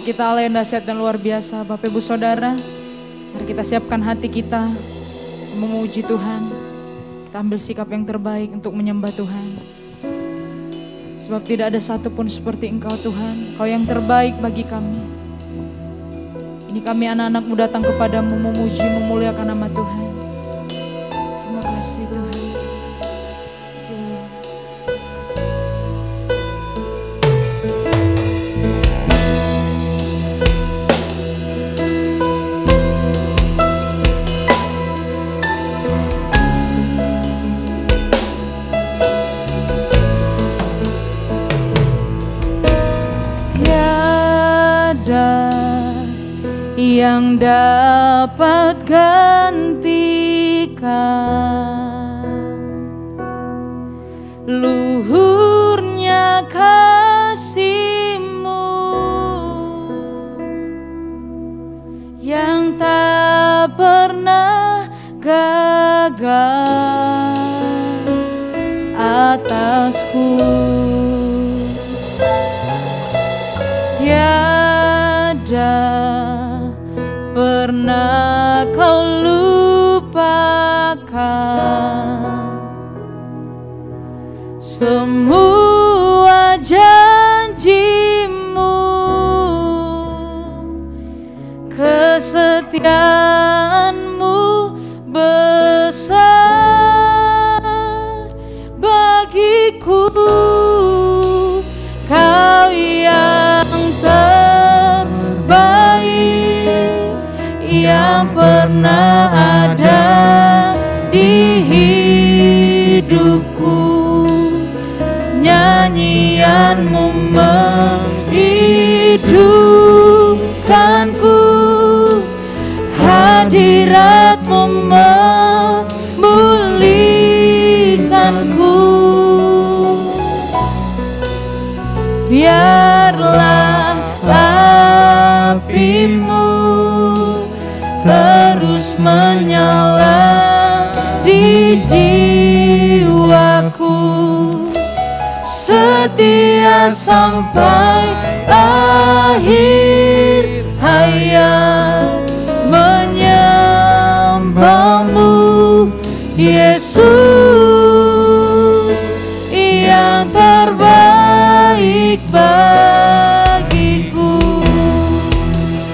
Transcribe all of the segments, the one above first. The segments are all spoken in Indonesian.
kita Allah yang dahsyat dan luar biasa. Bapak Ibu Saudara, mari kita siapkan hati kita memuji Tuhan. Kita ambil sikap yang terbaik untuk menyembah Tuhan. Sebab tidak ada satupun seperti Engkau Tuhan. Engkau yang terbaik bagi kami. Ini kami anak-anak-Mu datang kepadamu memuji, memuliakan nama Tuhan. Terima kasih Tuhan. Yang dapat gantikan luhurnya kasih-Mu yang tak pernah gagal atasku. Tiada pernah Kau lupakan semua janji-Mu, kesetiaan-Mu besar bagiku. Kau yang terbaik yang pernah ada di hidupku. Nyanyian-Mu menghidupkanku, hadirat-Mu memulihkanku. Biarlah api-Mu terus menyala di jiwaku, setia sampai akhir hayat. Menyembah-Mu Yesus yang terbaik bagiku.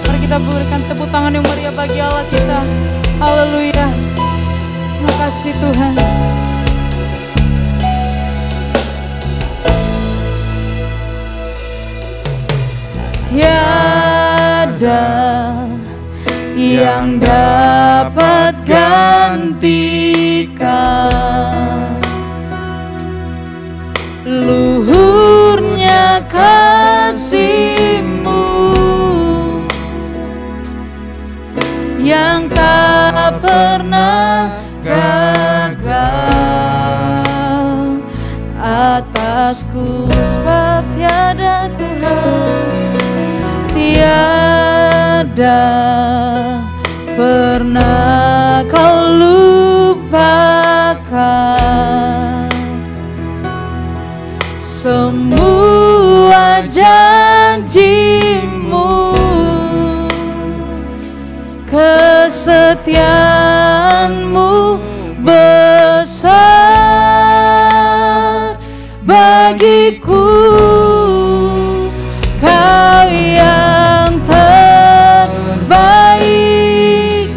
Mari kita berikan tepuk tangan yang meriah bagi Allah kita. Haleluya. Terima kasih Tuhan. Tiada yang dapat gantikan luhurnya kasih-Mu yang tak pernah gagal atasku. Sebab tiada Tuhan, tiada pernah Kau lupakan semua janji-Mu, kesetiaan-Mu besar bagiku. Kau yang terbaik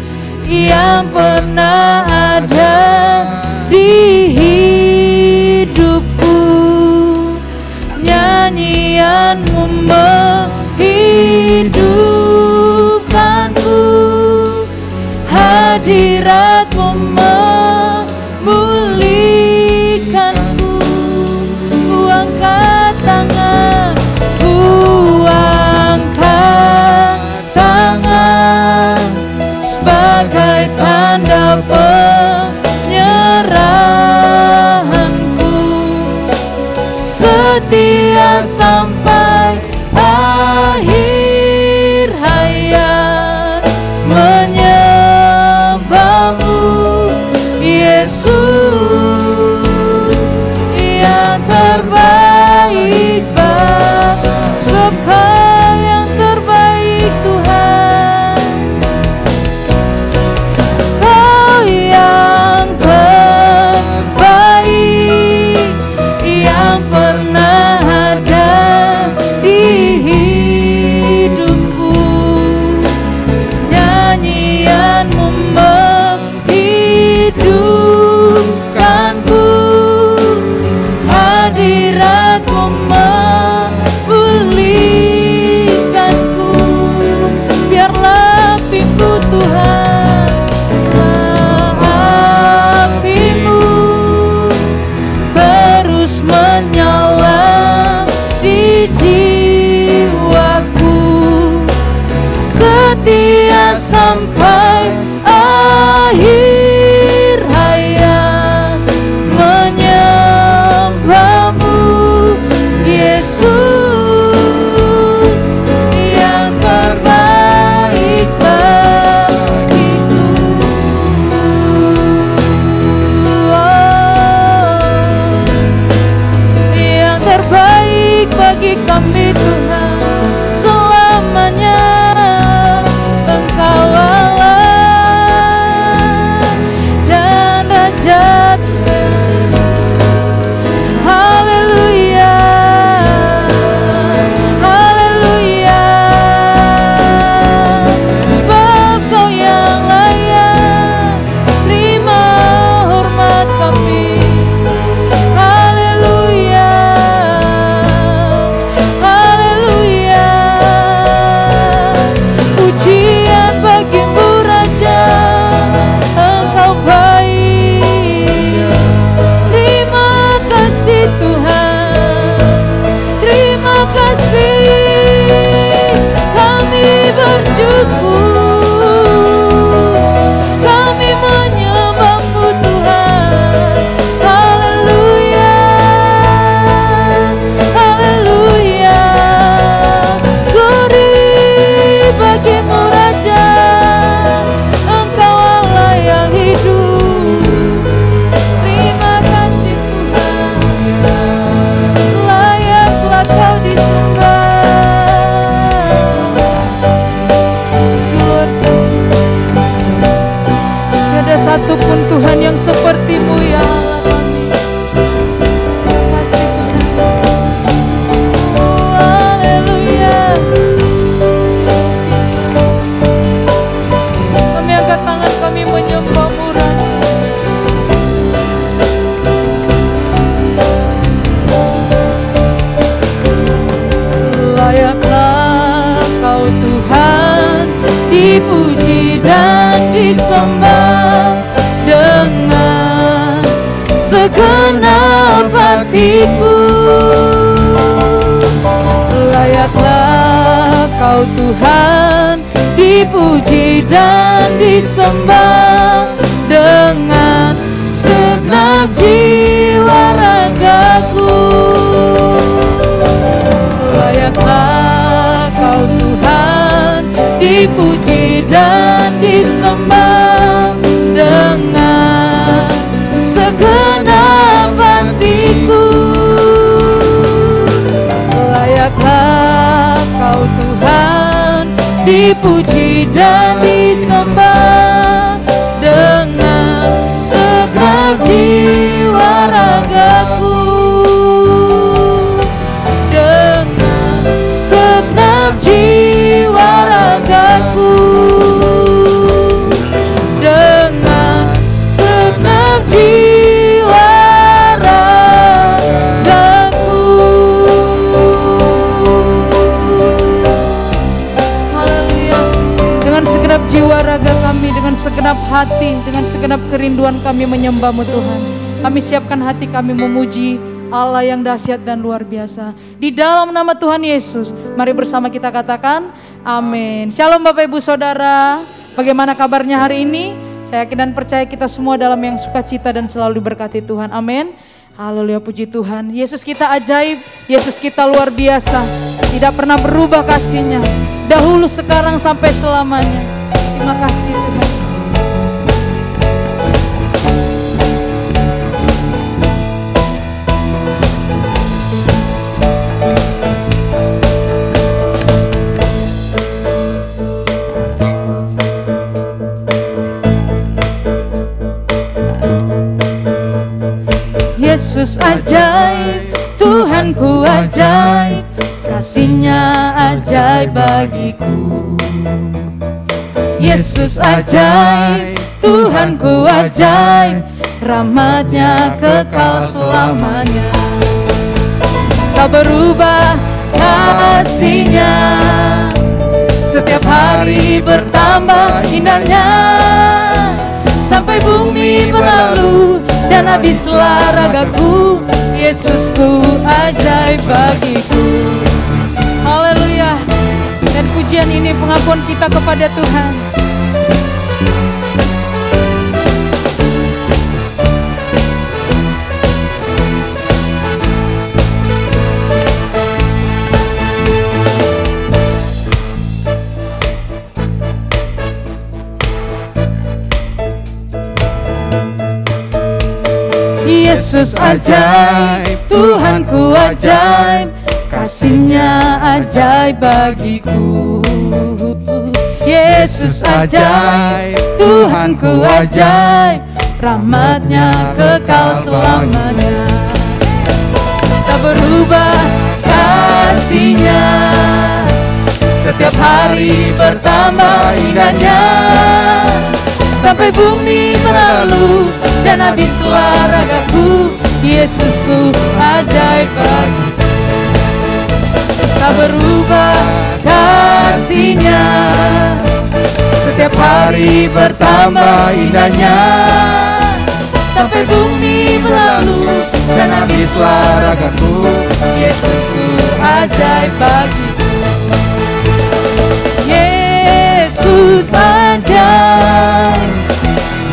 yang pernah ada di hidupku. Nyanyian-Mu menghidupkanku, hadirat-Mu memulihkanku. Ku angkat tangan, ku angkat tangan sebagai tanda penyerahanku, setia sampai akhir hayat. Menyembah-Mu biarlah apimu Tuhan, apimu terus menyala di jiwaku, setia sampai akhir hayat, menyembahmu Yesus yang terbaik bagiku. Yang terbaik bagi kami Tuhan, selamanya Engkau Allah dan Raja Tuhan. Haleluya, haleluya, sebab Kau yang layak terima hormat kami. Haleluya, haleluya, pujian bagimu Raja, Engkau baik. Terima kasih Tuhan, terima kasih, kami bersyukur, kami menyembahmu Tuhan. Haleluya, haleluya, glory bagimu Raja, Engkau Allah yang hidup. Terima kasih Tuhan, layaklah Kau disembah. Lord Jesus, tidak ada satupun Tuhan yang seperti-Mu ya Allah kami. Terima kasih Tuhan. Oh, haleluya. Kami angkat tangan, kami menyembah-Mu Raja. Layaklah Kau Tuhan, dipuji dan disembah dengan segenap hatiku. Layaklah Kau Tuhan, dipuji dan disembah dengan segenap jiwa ragaku. Layaklah Kau Tuhan, dipuji dan disembah dengan segenap hatiku. Layaklah Kau Tuhan, dipuji dan disembah dengan segenap jiwa ragaku. Dengan segenap jiwa ragaku, dengan segenap jiwa ragaku. Haleluya. Dengan segenap jiwa raga kami, dengan segenap hati, dengan segenap kerinduan kami menyembah-Mu Tuhan. Kami siapkan hati kami memuji Allah yang dahsyat dan luar biasa. Di dalam nama Tuhan Yesus, mari bersama kita katakan amin. Shalom Bapak Ibu Saudara, bagaimana kabarnya hari ini? Saya yakin dan percaya kita semua dalam yang sukacita dan selalu diberkati Tuhan, amin. Haleluya, puji Tuhan. Yesus kita ajaib, Yesus kita luar biasa. Tidak pernah berubah kasih-Nya, dahulu, sekarang, sampai selamanya. Terima kasih Tuhan. Yesus ajaib, Tuhanku ajaib, kasih-Nya ajaib bagiku. Yesus ajaib, Tuhanku ajaib, rahmat-Nya kekal selamanya. Tak berubah kasih-Nya, setiap hari bumi bertambah indahnya, sampai bumi berlalu dan habislah ragaku. Yesusku ajaib bagiku. Haleluya. Dan pujian ini pengakuan kita kepada Tuhan. Yesus ajaib, Tuhanku ajaib, kasih-Nya ajaib bagiku. Yesus ajaib, Tuhanku ajaib, rahmat-Nya kekal selamanya. Tak berubah kasih-Nya, setiap hari bertambah indahnya, sampai bumi berlalu dan habislah ragaku. Yesusku ajaib bagiku. Tak berubah kasih-Nya, setiap hari bertambah indahnya, sampai bumi berlalu dan habislah ragaku. Yesusku ajaib bagiku. Yesus ajaib,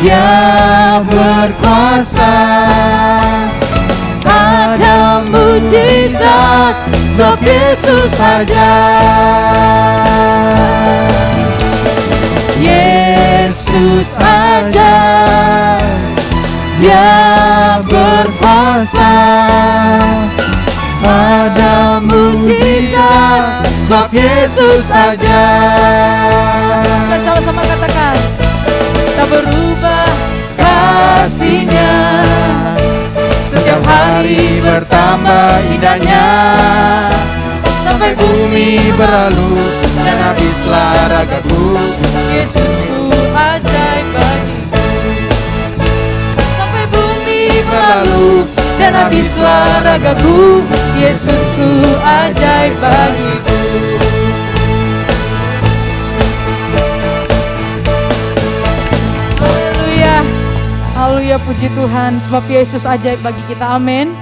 Dia berkuasa, ada mujizat sebab Yesus saja. Yesus aja, Dia berkuasa, ada mujizat sebab Yesus saja. Sama-sama katakan, tak berubah kasih-Nya, setiap hari bertambah indahnya, sampai bumi berlalu dan habislah ragaku. Yesusku ajaib bagiku. Sampai bumi berlalu dan habislah ragaku. Yesusku ajaib bagiku. Haleluya, puji Tuhan, sebab Yesus ajaib bagi kita, amin.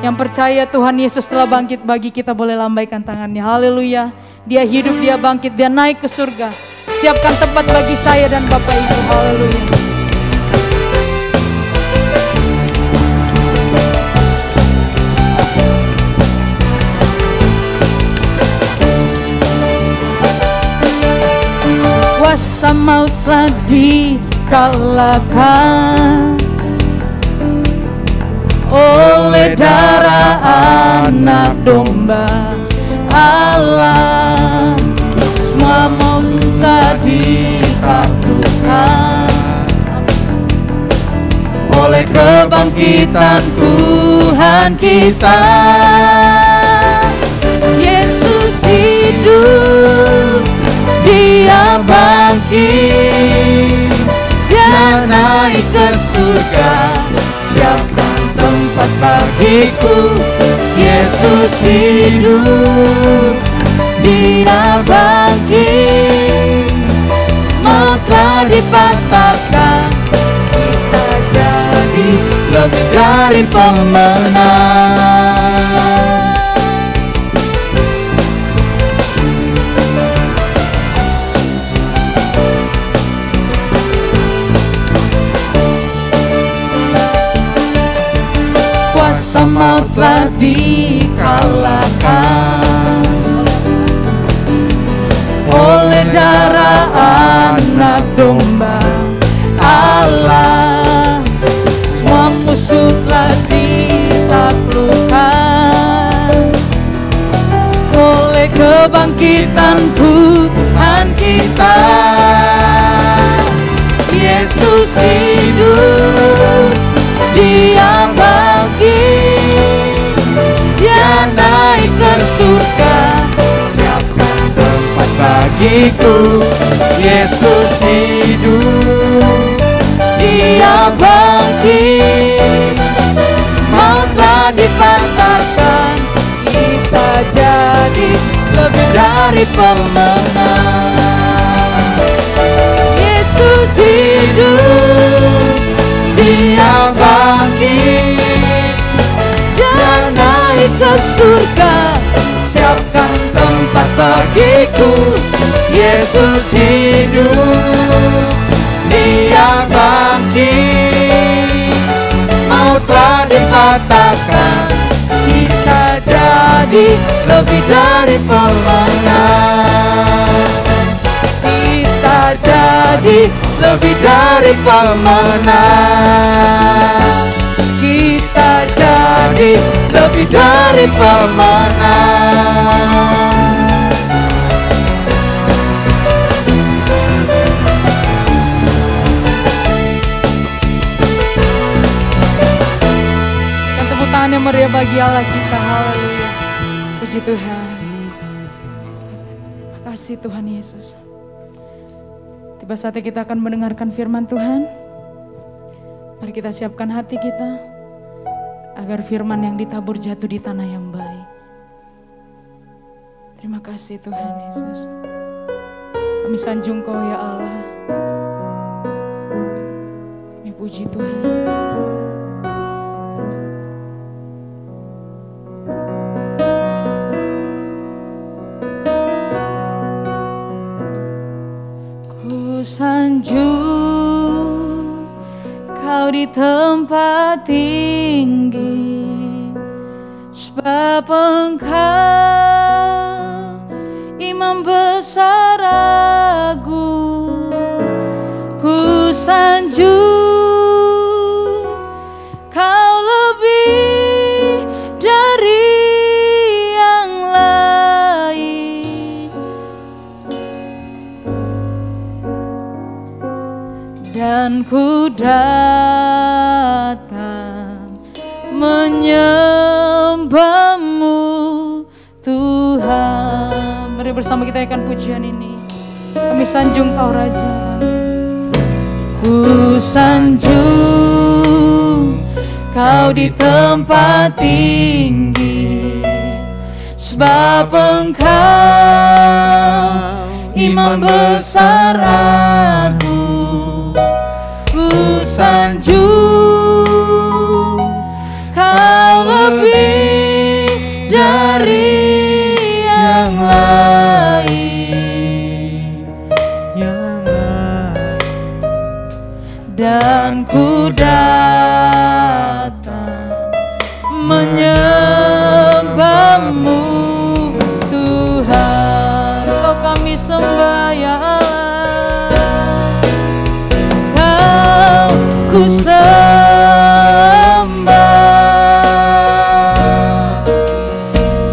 Yang percaya Tuhan Yesus telah bangkit bagi kita boleh lambaikan tangannya, haleluya. Dia hidup, Dia bangkit, Dia naik ke surga. Siapkan tempat bagi saya dan Bapak Ibu, haleluya. Kuasa maut telah dikalahkan oleh darah anak domba Allah. Semua maut telah ditaklukkan oleh kebangkitan Tuhan kita. Yesus hidup, Dia bangkit, Dia naik ke surga. Siapkan tempat bagiku. Yesus hidup, Dia bangkit, maut telah dipatahkan, kita jadi lebih dari pemenang. Kuasa maut telah dikalahkan oleh darah anak domba Allah. Semua musuh telah ditaklukkan oleh kebangkitan Tuhan kita. Yesus hidup, Dia bangkit, Dia naik ke surga. Siapkan tempat bagiku. Yesus hidup, Dia bangkit, maut telah dipatahkan, kita jadi lebih dari pemenang. hidup, Dia bangkit dan naik ke surga. Siapkan tempat bagiku, Yesus hidup, Dia bangkit, maut telah dipatahkan, kita jadi lebih dari pemenang. Kita jadi lebih dari pemenang. Kita jadi lebih dari pemenang. Tepuk tangan yang meriah bagi Allah kita. Haleluya. Puji Tuhan. Terima kasih Tuhan Yesus. Tiba saatnya kita akan mendengarkan firman Tuhan. Mari kita siapkan hati kita agar firman yang ditabur jatuh di tanah yang baik. Terima kasih Tuhan Yesus. Kami sanjung Kau ya Allah. Kami puji Tuhan. Sanjung Kau di tempat tinggi, sebab Engkau Imam besar agung. Ku sanjung Kau lebih dari yang lain, dan ku datang menyembah-Mu Tuhan. Mari bersama kita akan pujian ini. Kami sanjung Kau Raja. Ku sanjung Kau di tempat tinggi, sebab Engkau Imam besar agung. Ku sanjung Kau lebih dari yang lain, dan ku datang menyembah-Mu Tuhan. Kau kami sembah ya Allah, Kau ku sembah,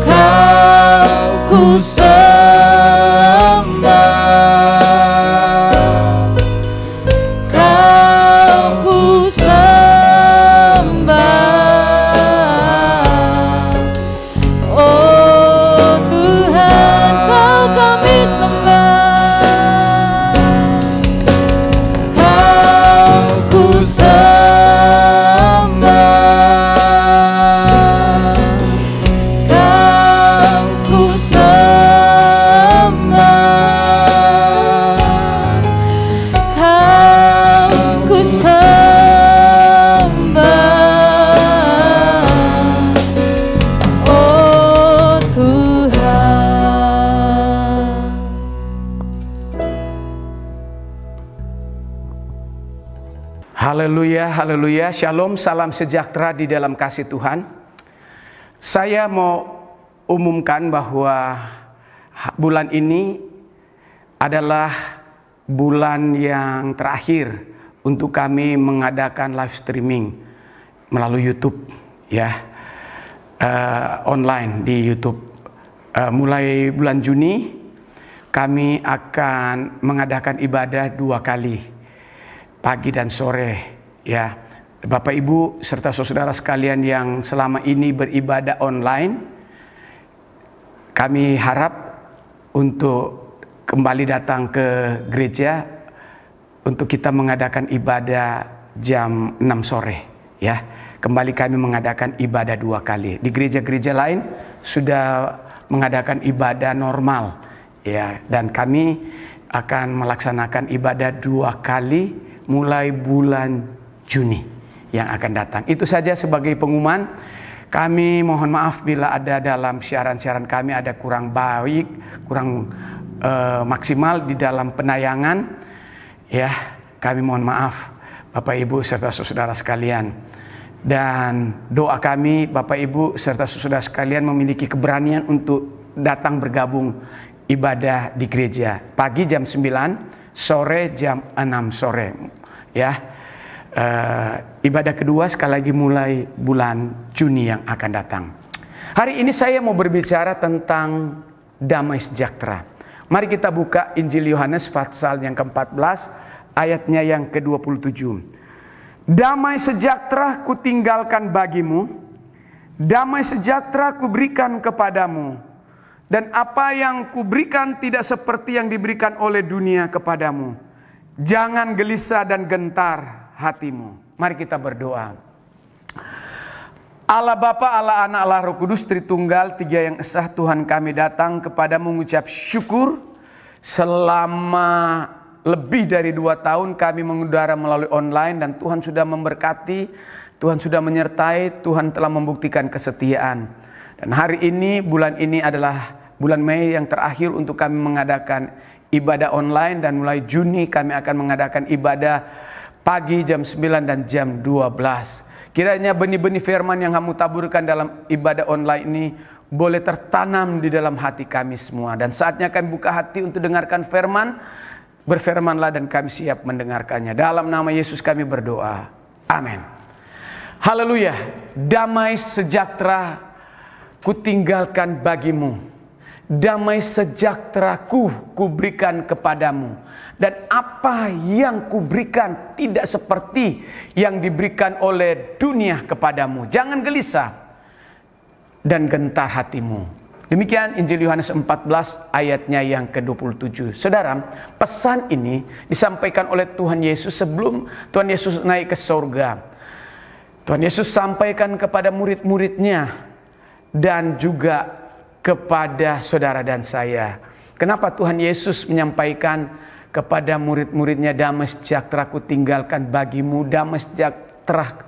Kau ku sembah, Kau ku sembah. Oh Tuhan, Kau kami sembah, Kau ku sembah, Kau ku sembah, Kau ku sembah. Oh Tuhan. Haleluya, haleluya, shalom, salam sejahtera di dalam kasih Tuhan. Saya mau umumkan bahwa bulan ini adalah bulan yang terakhir untuk kami mengadakan live streaming melalui YouTube, ya, online di YouTube. Mulai bulan Juni kami akan mengadakan ibadah 2 kali, pagi dan sore, ya. Bapak Ibu serta saudara sekalian yang selama ini beribadah online, kami harap untuk kembali datang ke gereja untuk kita mengadakan ibadah jam 6 sore, ya. Kembali kami mengadakan ibadah 2 kali. Di gereja-gereja lain sudah mengadakan ibadah normal, ya, dan kami akan melaksanakan ibadah 2 kali mulai bulan Juni yang akan datang. Itu saja sebagai pengumuman. Kami mohon maaf bila ada dalam siaran-siaran kami ada kurang baik, kurang maksimal di dalam penayangan. Ya, kami mohon maaf Bapak Ibu serta saudara sekalian. Dan doa kami Bapak Ibu serta saudara sekalian memiliki keberanian untuk datang bergabung ibadah di gereja. Pagi jam 9, sore jam 6 sore. Ya. Ibadah kedua sekali lagi mulai bulan Juni yang akan datang. Hari ini saya mau berbicara tentang damai sejahtera. Mari kita buka Injil Yohanes pasal yang ke-14 ayatnya yang ke-27. Damai sejahtera kutinggalkan bagimu, damai sejahtera kuberikan kepadamu, dan apa yang kuberikan tidak seperti yang diberikan oleh dunia kepadamu. Jangan gelisah dan gentar hatimu. Mari kita berdoa. Allah Bapa, Allah Anak, Allah Roh Kudus, Tritunggal, Tiga yang Esa, Tuhan kami datang kepada mengucap syukur. Selama lebih dari 2 tahun kami mengudara melalui online dan Tuhan sudah memberkati, Tuhan sudah menyertai, Tuhan telah membuktikan kesetiaan. Dan hari ini, bulan ini adalah bulan Mei yang terakhir untuk kami mengadakan ibadah online, dan mulai Juni kami akan mengadakan ibadah pagi jam 9 dan jam 12. Kiranya benih-benih firman yang kamu taburkan dalam ibadah online ini boleh tertanam di dalam hati kami semua. Dan saatnya kami buka hati untuk dengarkan firman. Berfirmanlah dan kami siap mendengarkannya. Dalam nama Yesus kami berdoa. Amin. Haleluya. Damai sejahtera kutinggalkan bagimu, damai sejahteraku kuberikan kepadamu, dan apa yang kuberikan tidak seperti yang diberikan oleh dunia kepadamu. Jangan gelisah dan gentar hatimu. Demikian Injil Yohanes 14 ayatnya yang ke-27. Saudara, pesan ini disampaikan oleh Tuhan Yesus sebelum Tuhan Yesus naik ke surga. Tuhan Yesus sampaikan kepada murid-muridnya dan juga kepada saudara dan saya. Kenapa Tuhan Yesus menyampaikan kepada murid-muridnya, damai sejahtera ku tinggalkan bagimu, damai sejahtera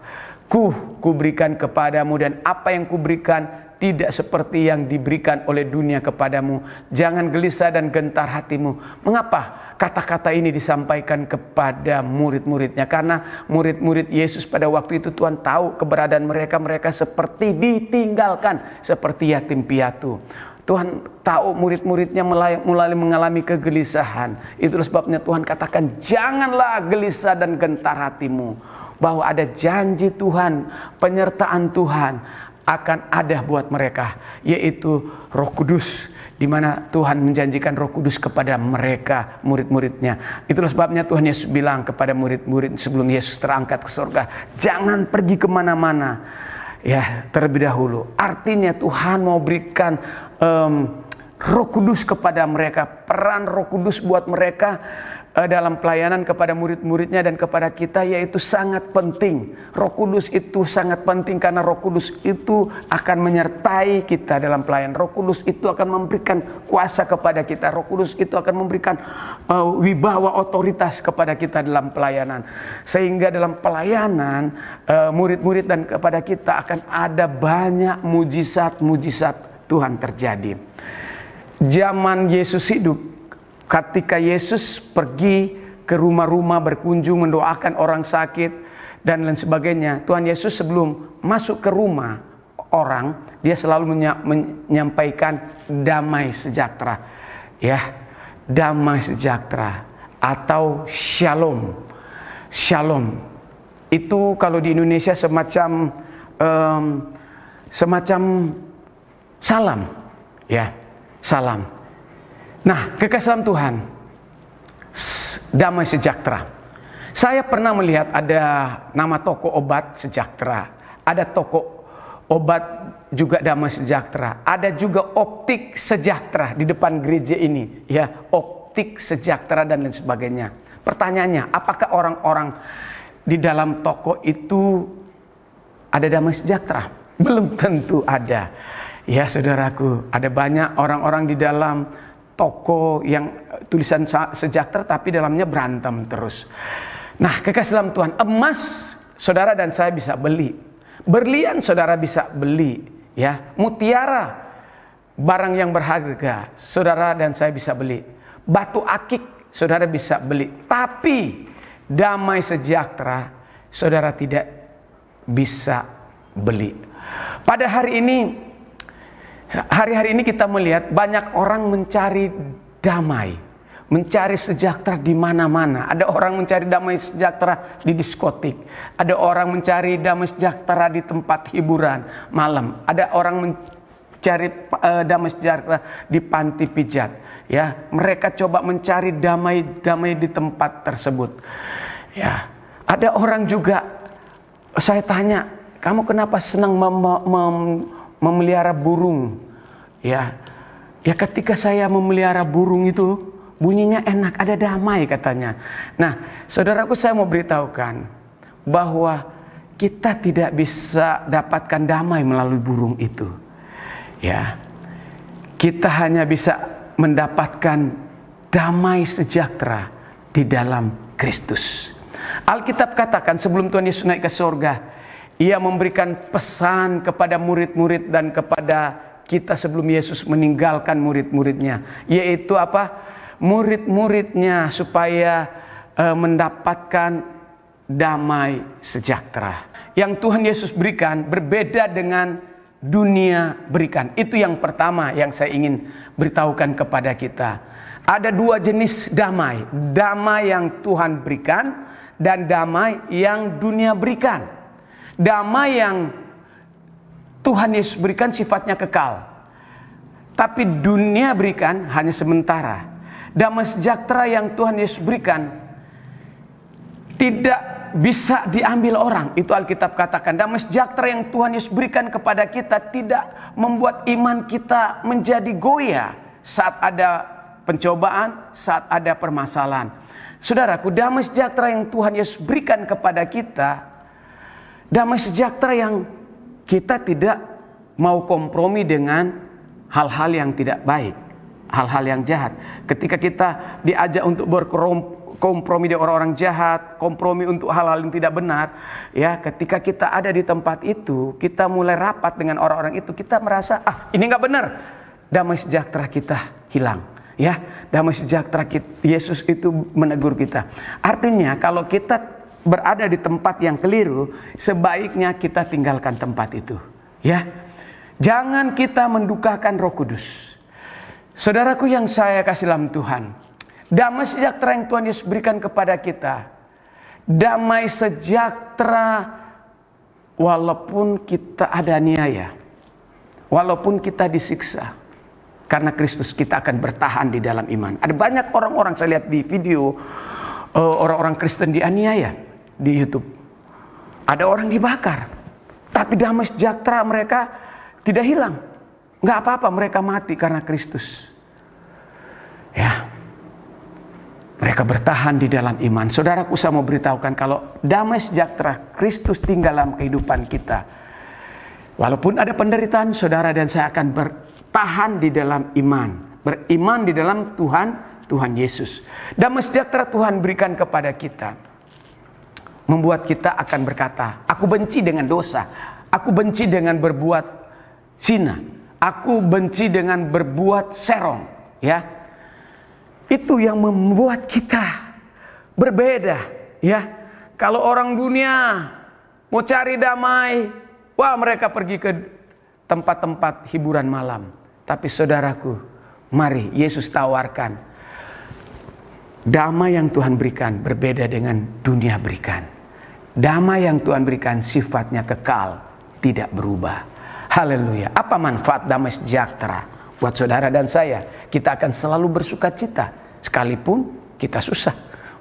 ku berikan kepadamu, dan apa yang kuberikan tidak seperti yang diberikan oleh dunia kepadamu. Jangan gelisah dan gentar hatimu. Mengapa kata-kata ini disampaikan kepada murid-muridnya? Karena murid-murid Yesus pada waktu itu Tuhan tahu keberadaan mereka. Mereka seperti ditinggalkan, seperti yatim piatu. Tuhan tahu murid-muridnya mulai mengalami kegelisahan. Itulah sebabnya Tuhan katakan, janganlah gelisah dan gentar hatimu. Bahwa ada janji Tuhan, penyertaan Tuhan akan ada buat mereka, yaitu Roh Kudus, di mana Tuhan menjanjikan Roh Kudus kepada mereka, murid-muridnya. Itulah sebabnya Tuhan Yesus bilang kepada murid-murid sebelum Yesus terangkat ke surga, jangan pergi kemana-mana, ya, terlebih dahulu. Artinya Tuhan mau berikan Roh Kudus kepada mereka, peran Roh Kudus buat mereka dalam pelayanan kepada murid-muridnya dan kepada kita, yaitu sangat penting. Roh Kudus itu sangat penting karena Roh Kudus itu akan menyertai kita dalam pelayanan. Roh Kudus itu akan memberikan kuasa kepada kita. Roh Kudus itu akan memberikan wibawa otoritas kepada kita dalam pelayanan. Sehingga dalam pelayanan murid-murid dan kepada kita akan ada banyak mujizat-mujizat Tuhan terjadi. Zaman Yesus hidup, ketika Yesus pergi ke rumah-rumah berkunjung mendoakan orang sakit dan lain sebagainya, Tuhan Yesus sebelum masuk ke rumah orang, dia selalu menyampaikan damai sejahtera. Ya, damai sejahtera atau shalom. Shalom itu kalau di Indonesia semacam salam, ya, salam. Nah, kekasih Tuhan, damai sejahtera. Saya pernah melihat ada nama toko obat sejahtera, ada toko obat juga damai sejahtera, ada juga optik sejahtera di depan gereja ini, ya, optik sejahtera dan lain sebagainya. Pertanyaannya, apakah orang-orang di dalam toko itu ada damai sejahtera? Belum tentu ada. Ya, saudaraku, ada banyak orang-orang di dalam toko yang tulisan sejahtera tapi dalamnya berantem terus. Nah, kekasih dalam Tuhan, emas saudara dan saya bisa beli, berlian saudara bisa beli, ya, mutiara, barang yang berharga saudara dan saya bisa beli, batu akik saudara bisa beli, tapi damai sejahtera saudara tidak bisa beli. Pada hari ini, hari-hari ini kita melihat banyak orang mencari damai, mencari sejahtera di mana-mana. Ada orang mencari damai sejahtera di diskotik, ada orang mencari damai sejahtera di tempat hiburan malam, ada orang mencari damai sejahtera di panti pijat. Ya, mereka coba mencari damai di tempat tersebut. Ya, ada orang juga, saya tanya, kamu kenapa senang memelihara burung? Ya, ketika saya memelihara burung itu bunyinya enak, ada damai katanya. Nah, saudaraku, saya mau beritahukan bahwa kita tidak bisa dapatkan damai melalui burung itu. Ya, kita hanya bisa mendapatkan damai sejahtera di dalam Kristus. Alkitab katakan sebelum Tuhan Yesus naik ke surga, Ia memberikan pesan kepada murid-murid dan kepada kita sebelum Yesus meninggalkan murid-muridnya, yaitu apa? Murid-muridnya supaya mendapatkan damai sejahtera. Yang Tuhan Yesus berikan berbeda dengan dunia berikan. Itu yang pertama yang saya ingin beritahukan kepada kita. Ada dua jenis damai. Damai yang Tuhan berikan dan damai yang dunia berikan. Damai yang Tuhan Yesus berikan sifatnya kekal, tapi dunia berikan hanya sementara. Damai sejahtera yang Tuhan Yesus berikan tidak bisa diambil orang. Itu Alkitab katakan. Damai sejahtera yang Tuhan Yesus berikan kepada kita tidak membuat iman kita menjadi goyah saat ada pencobaan, saat ada permasalahan. Saudaraku, damai sejahtera yang Tuhan Yesus berikan kepada kita, damai sejahtera yang kita tidak mau kompromi dengan hal-hal yang tidak baik, hal-hal yang jahat. Ketika kita diajak untuk berkompromi dengan orang-orang jahat, kompromi untuk hal-hal yang tidak benar, ya, ketika kita ada di tempat itu, kita mulai rapat dengan orang-orang itu, kita merasa, ini nggak benar. Damai sejahtera kita hilang. Ya, damai sejahtera Yesus itu menegur kita. Artinya kalau kita berada di tempat yang keliru, sebaiknya kita tinggalkan tempat itu. Ya, jangan kita mendukakan Roh Kudus. Saudaraku yang saya kasih dalam Tuhan, damai sejahtera yang Tuhan Yesus berikan kepada kita, damai sejahtera walaupun kita ada aniaya, walaupun kita disiksa, karena Kristus kita akan bertahan di dalam iman. Ada banyak orang-orang, saya lihat di video, orang-orang Kristen dianiaya di YouTube. Ada orang dibakar, tapi damai sejahtera mereka tidak hilang. Nggak apa-apa, mereka mati karena Kristus. Ya, mereka bertahan di dalam iman. Saudaraku, saya mau beritahukan kalau damai sejahtera Kristus tinggal dalam kehidupan kita, walaupun ada penderitaan, saudara dan saya akan bertahan di dalam iman, beriman di dalam Tuhan Yesus. Damai sejahtera Tuhan berikan kepada kita, membuat kita akan berkata, aku benci dengan dosa, aku benci dengan berbuat zina, aku benci dengan berbuat serong. Ya, itu yang membuat kita berbeda. Ya, kalau orang dunia mau cari damai, wah, mereka pergi ke tempat-tempat hiburan malam. Tapi saudaraku, mari Yesus tawarkan, damai yang Tuhan berikan berbeda dengan dunia berikan. Damai yang Tuhan berikan sifatnya kekal, tidak berubah. Haleluya. Apa manfaat damai sejahtera buat saudara dan saya? Kita akan selalu bersuka cita sekalipun kita susah.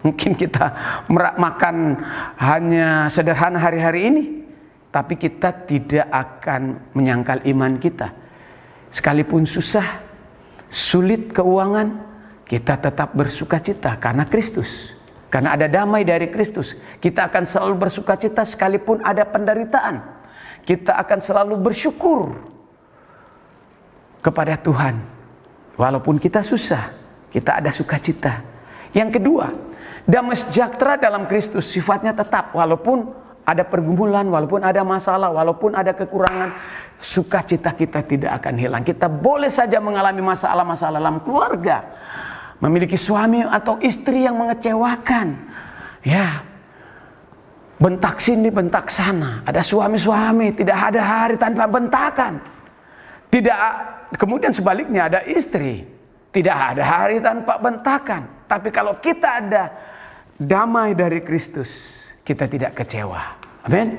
Mungkin kita makan hanya sederhana hari-hari ini, tapi kita tidak akan menyangkal iman kita. Sekalipun susah, sulit keuangan, kita tetap bersuka cita karena Kristus. Karena ada damai dari Kristus. Kita akan selalu bersuka cita sekalipun ada penderitaan. Kita akan selalu bersyukur kepada Tuhan. Walaupun kita susah, kita ada sukacita. Yang kedua, Damai sejahtera dalam Kristus sifatnya tetap, walaupun ada pergumulan, walaupun ada masalah, walaupun ada kekurangan, sukacita kita tidak akan hilang. Kita boleh saja mengalami masalah-masalah dalam keluarga, memiliki suami atau istri yang mengecewakan, ya, bentak sini, bentak sana. Ada suami-suami tidak ada hari tanpa bentakan. Tidak, kemudian sebaliknya ada istri tidak ada hari tanpa bentakan. Tapi kalau kita ada damai dari Kristus, kita tidak kecewa. Amin.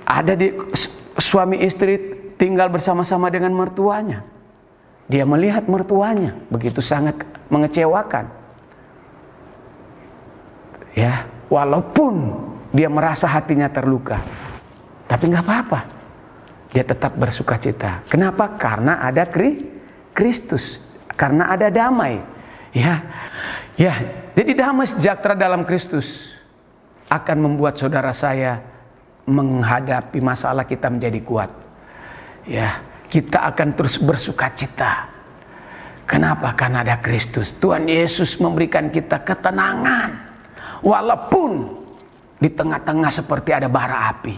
Ada di suami istri tinggal bersama-sama dengan mertuanya. Dia melihat mertuanya begitu sangat mengecewakan. Ya, walaupun dia merasa hatinya terluka, tapi nggak apa-apa. Dia tetap bersuka cita. Kenapa? Karena ada Kristus, karena ada damai. Ya, jadi damai sejahtera dalam Kristus akan membuat saudara saya menghadapi masalah kita menjadi kuat. Ya, kita akan terus bersuka cita. Kenapa? Karena ada Kristus. Tuhan Yesus memberikan kita ketenangan. Walaupun di tengah-tengah seperti ada bara api,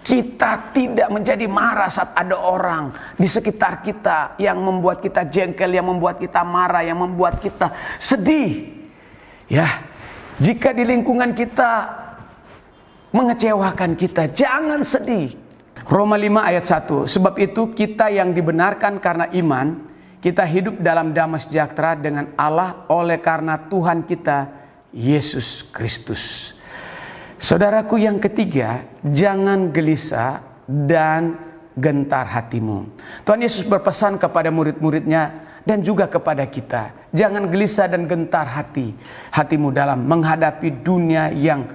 kita tidak menjadi marah saat ada orang di sekitar kita yang membuat kita jengkel, yang membuat kita marah, yang membuat kita sedih. Ya, jika di lingkungan kita mengecewakan kita, jangan sedih. Roma 5 ayat 1. Sebab itu kita yang dibenarkan karena iman, kita hidup dalam damai sejahtera dengan Allah oleh karena Tuhan kita Yesus Kristus. Saudaraku, yang ketiga, jangan gelisah dan gentar hatimu. Tuhan Yesus berpesan kepada murid-muridnya dan juga kepada kita. Jangan gelisah dan gentar hatimu dalam menghadapi dunia yang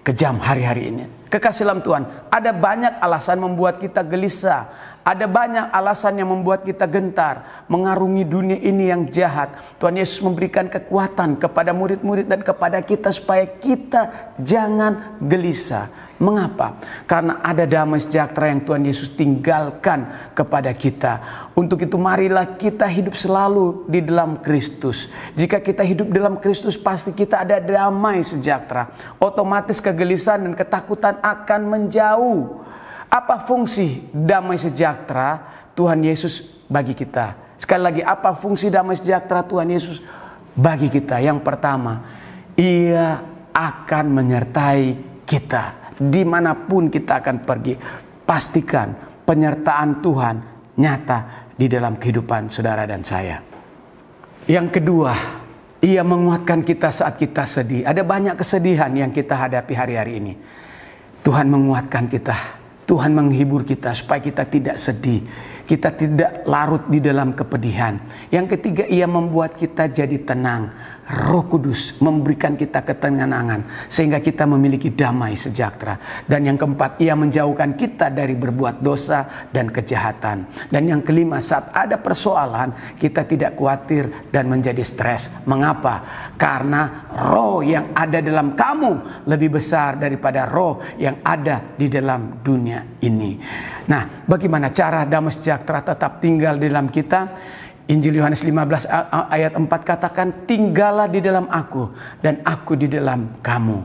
kejam hari-hari ini. Kekasih dalam Tuhan, ada banyak alasan membuat kita gelisah. Ada banyak alasan yang membuat kita gentar mengarungi dunia ini yang jahat. Tuhan Yesus memberikan kekuatan kepada murid-murid dan kepada kita supaya kita jangan gelisah. Mengapa? Karena ada damai sejahtera yang Tuhan Yesus tinggalkan kepada kita. Untuk itu marilah kita hidup selalu di dalam Kristus. Jika kita hidup dalam Kristus, pasti kita ada damai sejahtera. Otomatis kegelisahan dan ketakutan akan menjauh. Apa fungsi damai sejahtera Tuhan Yesus bagi kita? Sekali lagi, apa fungsi damai sejahtera Tuhan Yesus bagi kita? Yang pertama, Ia akan menyertai kita dimanapun kita akan pergi. Pastikan penyertaan Tuhan nyata di dalam kehidupan saudara dan saya. Yang kedua, Ia menguatkan kita saat kita sedih. Ada banyak kesedihan yang kita hadapi hari-hari ini. Tuhan menguatkan kita. Tuhan menghibur kita supaya kita tidak sedih. Kita tidak larut di dalam kepedihan. Yang ketiga, Ia membuat kita jadi tenang. Roh Kudus memberikan kita ketenangan sehingga kita memiliki damai sejahtera. Dan yang keempat, Ia menjauhkan kita dari berbuat dosa dan kejahatan. Dan yang kelima, saat ada persoalan, kita tidak khawatir dan menjadi stres. Mengapa? Karena roh yang ada dalam kamu lebih besar daripada roh yang ada di dalam dunia ini. Nah, bagaimana cara damai sejahtera tetap tinggal di dalam kita? Injil Yohanes 15 ayat 4 katakan, tinggallah di dalam aku dan aku di dalam kamu.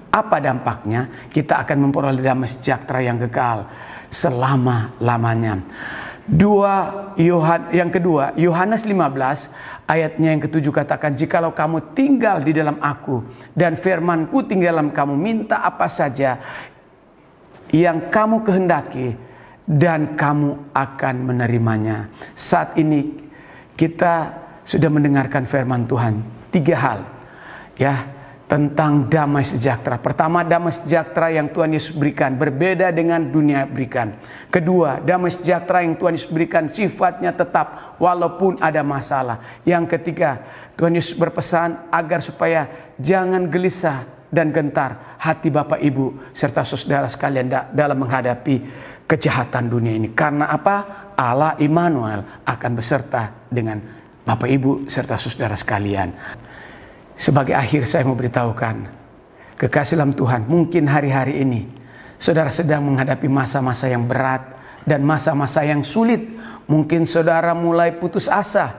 Apa dampaknya? Kita akan memperoleh damai sejahtera yang kekal selama-lamanya. Yang kedua, Yohanes 15 ayatnya yang ketujuh katakan, jikalau kamu tinggal di dalam aku dan firmanku tinggal dalam kamu, minta apa saja yang kamu kehendaki dan kamu akan menerimanya. Saat ini kita sudah mendengarkan firman Tuhan. 3 hal ya tentang damai sejahtera. Pertama, damai sejahtera yang Tuhan Yesus berikan berbeda dengan dunia berikan. Kedua, damai sejahtera yang Tuhan Yesus berikan sifatnya tetap walaupun ada masalah. Yang ketiga, Tuhan Yesus berpesan agar supaya jangan gelisah dan gentar hati Bapak Ibu serta saudara sekalian dalam menghadapi kejahatan dunia ini. Karena apa? Allah Immanuel akan beserta dengan Bapak Ibu serta saudara sekalian. Sebagai akhir saya mau beritahukan, kekasih dalam Tuhan, mungkin hari-hari ini saudara sedang menghadapi masa-masa yang berat dan masa-masa yang sulit. Mungkin saudara mulai putus asa.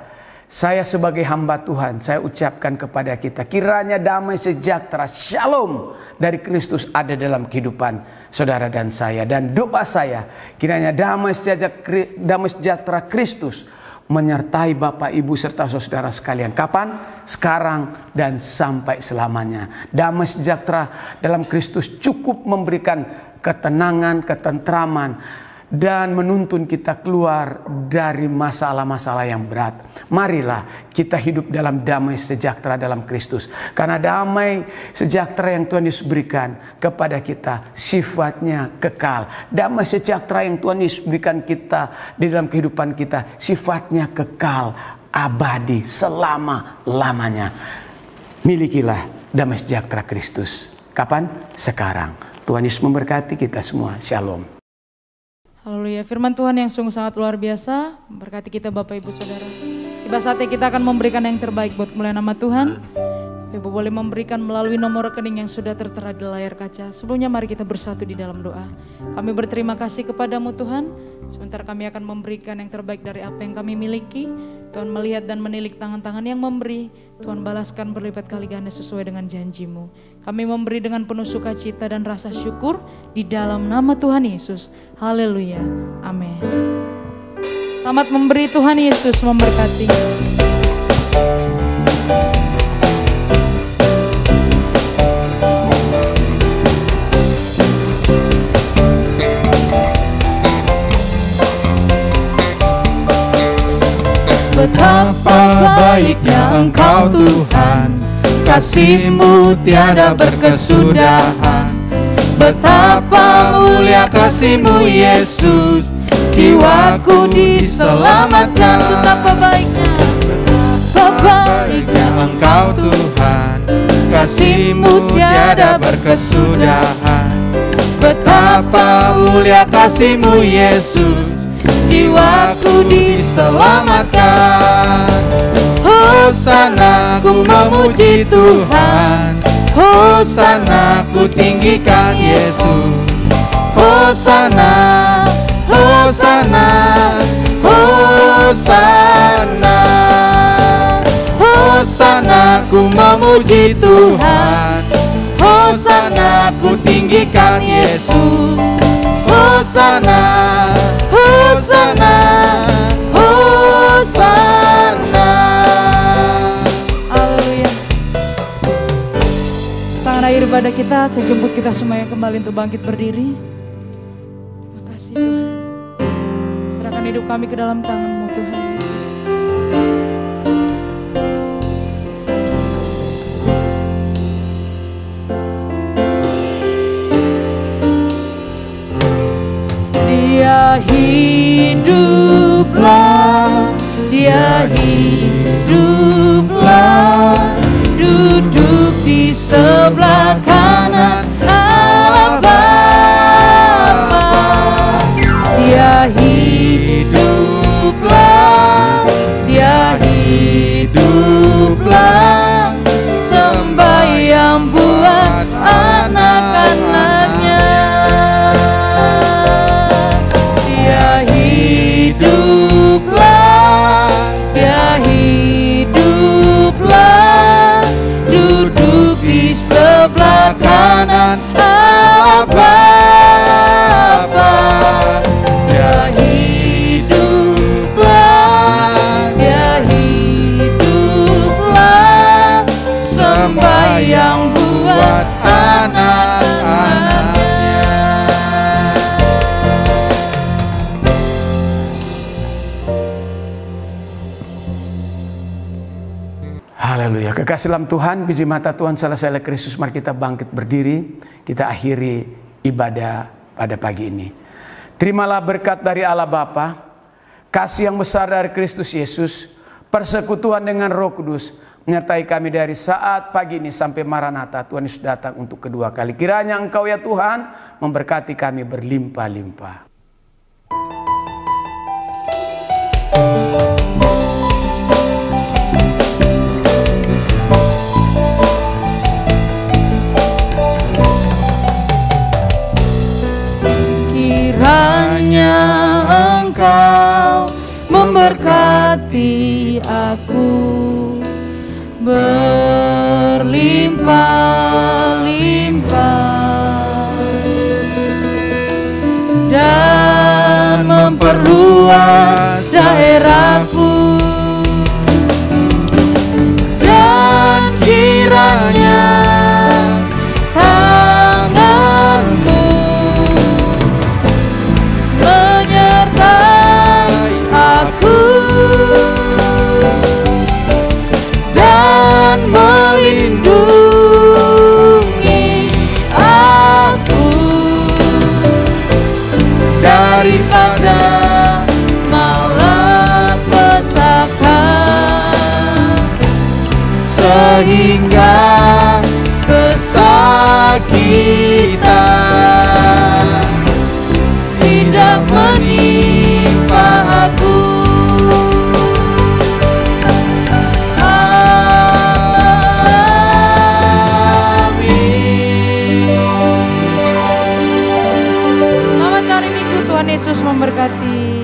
Saya sebagai hamba Tuhan, saya ucapkan kepada kita, kiranya damai sejahtera, shalom dari Kristus ada dalam kehidupan saudara dan saya. Dan doa saya, kiranya damai sejahtera Kristus menyertai Bapak, Ibu, serta saudara sekalian. Kapan? Sekarang dan sampai selamanya. Damai sejahtera dalam Kristus cukup memberikan ketenangan, ketentraman, dan menuntun kita keluar dari masalah-masalah yang berat. Marilah kita hidup dalam damai sejahtera dalam Kristus. Karena damai sejahtera yang Tuhan Yesus berikan kepada kita sifatnya kekal. Damai sejahtera yang Tuhan Yesus berikan kita di dalam kehidupan kita sifatnya kekal, abadi, selama-lamanya. Milikilah damai sejahtera Kristus. Kapan? Sekarang. Tuhan Yesus memberkati kita semua. Shalom. Haleluya, firman Tuhan yang sungguh sangat luar biasa memberkati kita Bapak Ibu Saudara. Tiba saatnya kita akan memberikan yang terbaik buat kemuliaan nama Tuhan. Ibu boleh memberikan melalui nomor rekening yang sudah tertera di layar kaca. Sebelumnya mari kita bersatu di dalam doa. Kami berterima kasih kepadamu Tuhan. Sebentar kami akan memberikan yang terbaik dari apa yang kami miliki. Tuhan melihat dan menilik tangan-tangan yang memberi. Tuhan balaskan berlipat kali ganda sesuai dengan janjimu. Kami memberi dengan penuh sukacita dan rasa syukur di dalam nama Tuhan Yesus. Haleluya. Amin. Selamat memberi, Tuhan Yesus memberkati. Betapa baiknya Engkau Tuhan, kasih-Mu tiada berkesudahan. Betapa mulia kasih-Mu Yesus, jiwaku diselamatkan. Betapa baiknya Engkau Tuhan, kasih-Mu tiada berkesudahan. Betapa mulia kasih-Mu Yesus, jiwaku diselamatkan. Hosana ku memuji Tuhan, Hosana ku tinggikan Yesus. Hosana, Hosana, Hosana. Hosana ku memuji Tuhan, Hosana ku tinggikan Yesus. Hosana, Hosana, Hosana. Haleluya. Tangan akhir ibadah kita, saya jemput kita semuanya kembali untuk bangkit berdiri. Terima kasih Tuhan. Serahkan hidup kami ke dalam tangan-Mu Tuhan Yesus. Dia hiduplah, Dia hiduplah, duduk di sebelah kanan Allah Bapa. Dia hiduplah, Dia hiduplah, sembahyang buat anak-anaknya. Hiduplah, Dia hiduplah, duduk di sebelah kanan Allah Bapa. Dia hiduplah, Dia hiduplah, sembahyang buat anak-anaknya. Haleluya. Kekasih dalam Tuhan, biji mata Tuhan selesai oleh Kristus. Mari kita bangkit berdiri. Kita akhiri ibadah pada pagi ini. Terimalah berkat dari Allah Bapa, kasih yang besar dari Kristus Yesus, persekutuan dengan Roh Kudus menyertai kami dari saat pagi ini sampai Maranatha. Tuhan Yesus datang untuk kedua kali. Kiranya Engkau ya Tuhan memberkati kami berlimpah-limpah. Kiranya Engkau memberkati aku berlimpah-limpah dan memperluas daerahku, dan kiranya tanganmu menyertai aku dan melindungi aku daripada malapetaka, sehingga kesakitan tidak menimpa aku. Amin. Selamat hari Minggu, Tuhan Yesus memberkati.